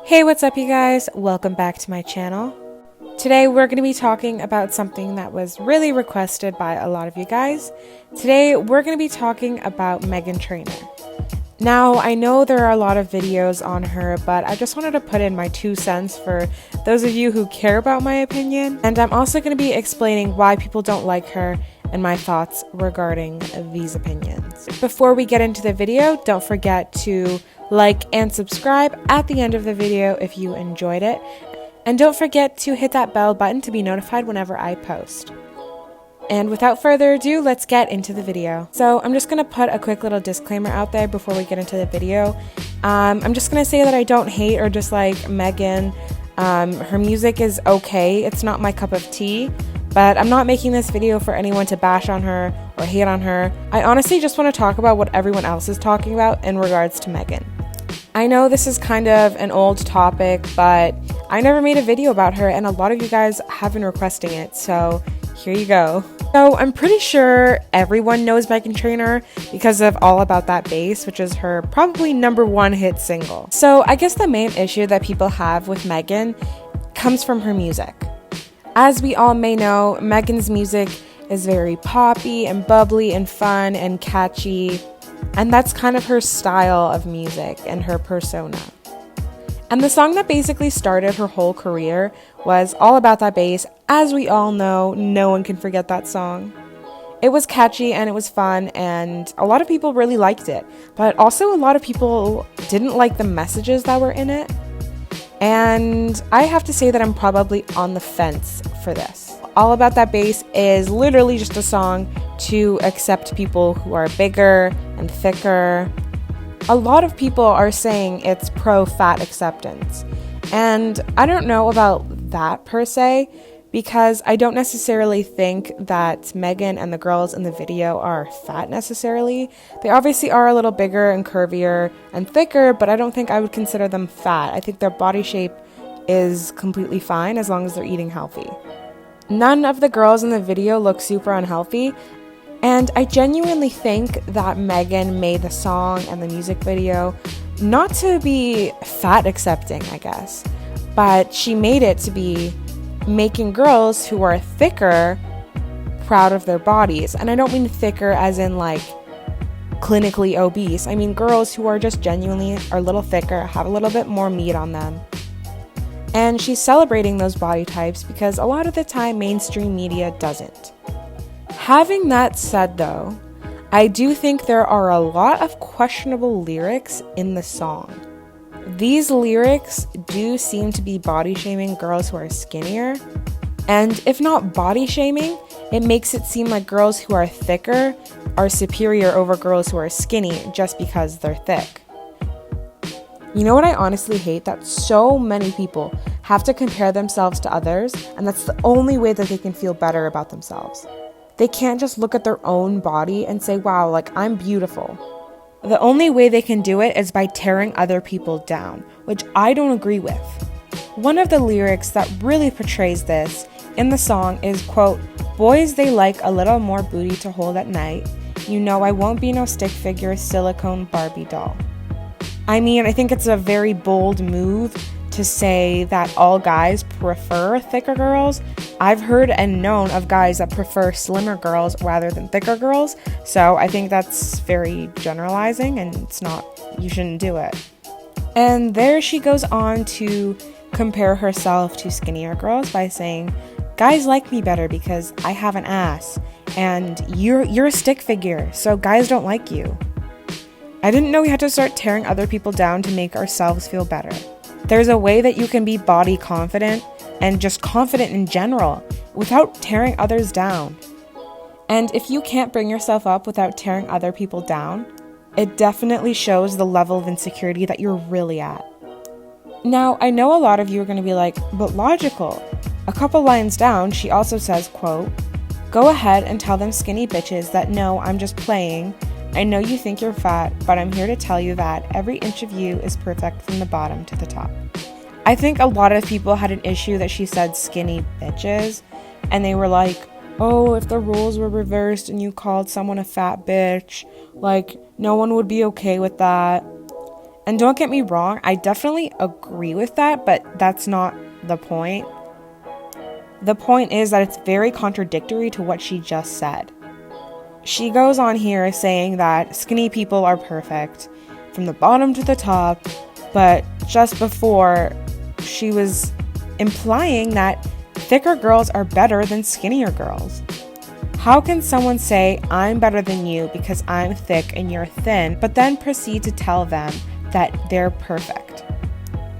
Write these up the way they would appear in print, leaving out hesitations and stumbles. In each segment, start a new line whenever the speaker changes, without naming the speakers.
Hey, what's up you guys? Welcome back to my channel. Today we're going to be talking about something that was really requested by a lot of you guys. Today we're going to be talking about Meghan Trainor. Now, I know there are a lot of videos on her, but I just wanted to put in my 2 cents for those of you who care about my opinion. And I'm also going to be explaining why people don't like her and my thoughts regarding these opinions. Before we get into the video, don't forget to like and subscribe at the end of the video if you enjoyed it. And don't forget to hit that bell button to be notified whenever I post. And without further ado, let's get into the video. So I'm just going to put a quick little disclaimer out there before we get into the video. I'm just going to say that I don't hate or dislike Meghan. Her music is okay. It's not my cup of tea. But I'm not making this video for anyone to bash on her or hate on her. I honestly just want to talk about what everyone else is talking about in regards to Meghan. I know this is kind of an old topic, but I never made a video about her and a lot of you guys have been requesting it, so here you go. So I'm pretty sure everyone knows Meghan Trainor because of All About That Bass, which is her probably #1 hit single. So I guess the main issue that people have with Meghan comes from her music. As we all may know, Meghan's music is very poppy and bubbly and fun and catchy, and that's kind of her style of music and her persona. And the song that basically started her whole career was All About That Bass. As we all know, no one can forget that song. It was catchy and it was fun, and a lot of people really liked it, but also a lot of people didn't like the messages that were in it. And I have to say that I'm probably on the fence for this. All About That Bass is literally just a song to accept people who are bigger and thicker. A lot of people are saying it's pro-fat acceptance. And I don't know about that per se, because I don't necessarily think that Meghan and the girls in the video are fat necessarily. They obviously are a little bigger and curvier and thicker, but I don't think I would consider them fat. I think their body shape is completely fine as long as they're eating healthy. None of the girls in the video look super unhealthy, and I genuinely think that Meghan made the song and the music video not to be fat accepting, I guess, but she made it to be making girls who are thicker proud of their bodies. And I don't mean thicker as in like clinically obese. I mean girls who are just genuinely are a little thicker, have a little bit more meat on them. And she's celebrating those body types because a lot of the time mainstream media doesn't. Having that said though, I do think there are a lot of questionable lyrics in the song. These lyrics do seem to be body shaming girls who are skinnier, and if not body shaming, it makes it seem like girls who are thicker are superior over girls who are skinny just because they're thick. You know what I honestly hate? That so many people have to compare themselves to others, and that's the only way that they can feel better about themselves. They can't just look at their own body and say, wow, like I'm beautiful. The only way they can do it is by tearing other people down, which I don't agree with. One of the lyrics that really portrays this in the song is, quote, "Boys, they like a little more booty to hold at night. You know I won't be no stick figure silicone Barbie doll." I mean, I think it's a very bold move to say that all guys prefer thicker girls. I've heard and known of guys that prefer slimmer girls rather than thicker girls, so I think that's very generalizing and it's not, you shouldn't do it. And there she goes on to compare herself to skinnier girls by saying, guys like me better because I have an ass, and you're a stick figure, so guys don't like you. I didn't know we had to start tearing other people down to make ourselves feel better. There's a way that you can be body confident and just confident in general without tearing others down. And if you can't bring yourself up without tearing other people down, it definitely shows the level of insecurity that you're really at. Now, I know a lot of you are going to be like, but logical. A couple lines down, she also says, quote, "Go ahead and tell them skinny bitches that no, I'm just playing. I know you think you're fat, but I'm here to tell you that every inch of you is perfect from the bottom to the top." I think a lot of people had an issue that she said skinny bitches, and they were like, oh, if the roles were reversed and you called someone a fat bitch, like, no one would be okay with that. And don't get me wrong, I definitely agree with that, but that's not the point. The point is that it's very contradictory to what she just said. She goes on here saying that skinny people are perfect, from the bottom to the top, but just before, she was implying that thicker girls are better than skinnier girls. How can someone say, I'm better than you because I'm thick and you're thin, but then proceed to tell them that they're perfect?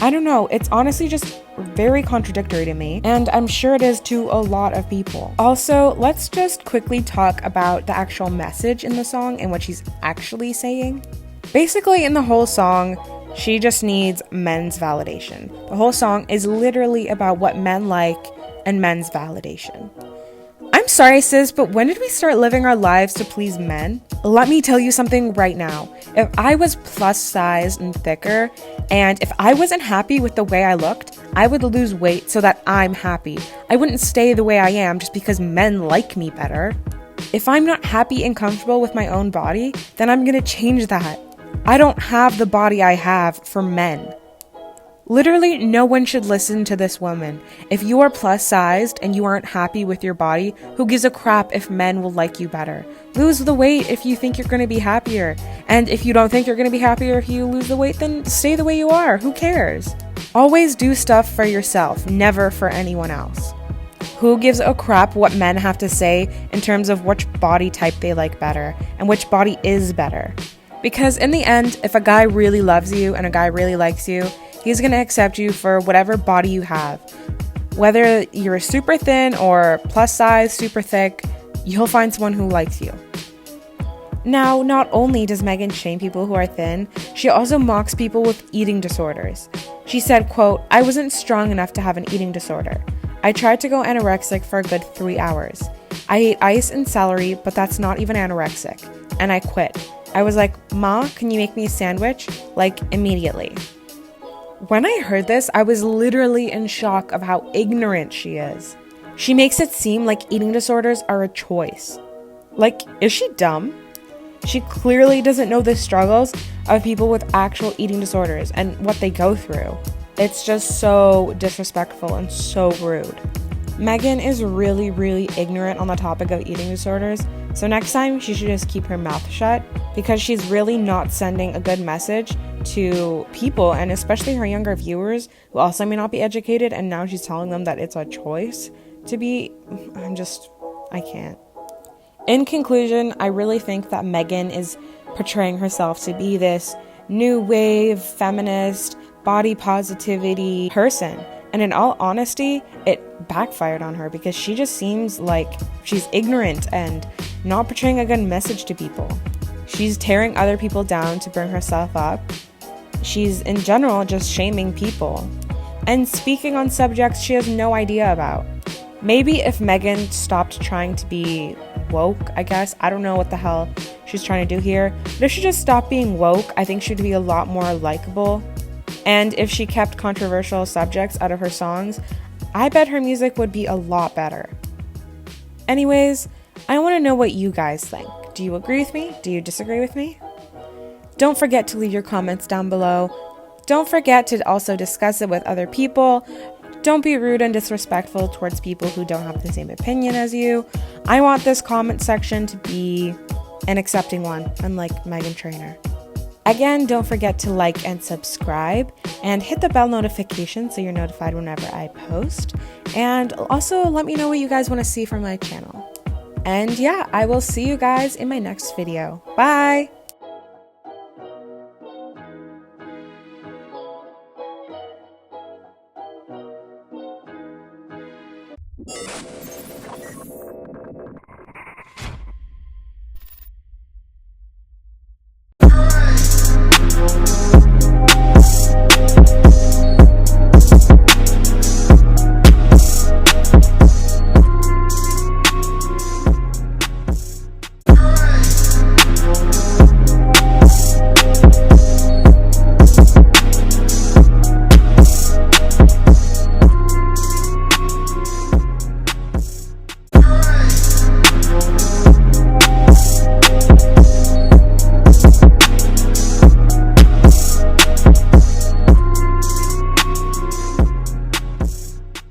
I don't know, it's honestly just very contradictory to me, and I'm sure it is to a lot of people. Also, let's just quickly talk about the actual message in the song and what she's actually saying. Basically, in the whole song, she just needs men's validation. The whole song is literally about what men like and men's validation. I'm sorry, sis, but when did we start living our lives to please men? Let me tell you something right now. If I was plus sized and thicker, and if I wasn't happy with the way I looked, I would lose weight so that I'm happy. I wouldn't stay the way I am just because men like me better. If I'm not happy and comfortable with my own body, then I'm gonna change that. I don't have the body I have for men. Literally, no one should listen to this woman. If you are plus sized and you aren't happy with your body, who gives a crap if men will like you better? Lose the weight if you think you're going to be happier. And if you don't think you're going to be happier if you lose the weight, then stay the way you are. Who cares? Always do stuff for yourself, never for anyone else. Who gives a crap what men have to say in terms of which body type they like better and which body is better? Because in the end, if a guy really loves you and a guy really likes you, he's going to accept you for whatever body you have. Whether you're super thin or plus size, super thick, you'll find someone who likes you. Now, not only does Meghan shame people who are thin, she also mocks people with eating disorders. She said, quote, I wasn't strong enough to have an eating disorder. I tried to go anorexic for a good 3 hours. I ate ice and celery, but that's not even anorexic. And I quit. I was like, Ma, can you make me a sandwich? Like, immediately. When I heard this, I was literally in shock of how ignorant she is. She makes it seem like eating disorders are a choice. Like, is she dumb? She clearly doesn't know the struggles of people with actual eating disorders and what they go through. It's just so disrespectful and so rude. Meghan is really, really ignorant on the topic of eating disorders, so next time she should just keep her mouth shut because she's really not sending a good message to people, and especially her younger viewers who also may not be educated, and now she's telling them that it's a choice to be. I can't. In conclusion, I really think that Meghan is portraying herself to be this new wave, feminist, body positivity person. And in all honesty, it backfired on her because she just seems like she's ignorant and not portraying a good message to people. She's tearing other people down to bring herself up. She's, in general, just shaming people and speaking on subjects she has no idea about. Maybe if Meghan stopped trying to be woke, I guess. I don't know what the hell she's trying to do here. But if she just stopped being woke, I think she'd be a lot more likable. And if she kept controversial subjects out of her songs, I bet her music would be a lot better. Anyways, I want to know what you guys think. Do you agree with me? Do you disagree with me? Don't forget to leave your comments down below. Don't forget to also discuss it with other people. Don't be rude and disrespectful towards people who don't have the same opinion as you. I want this comment section to be an accepting one, unlike Meghan Trainor. Again, don't forget to like and subscribe and hit the bell notification so you're notified whenever I post. And also let me know what you guys want to see from my channel. And yeah, I will see you guys in my next video. Bye!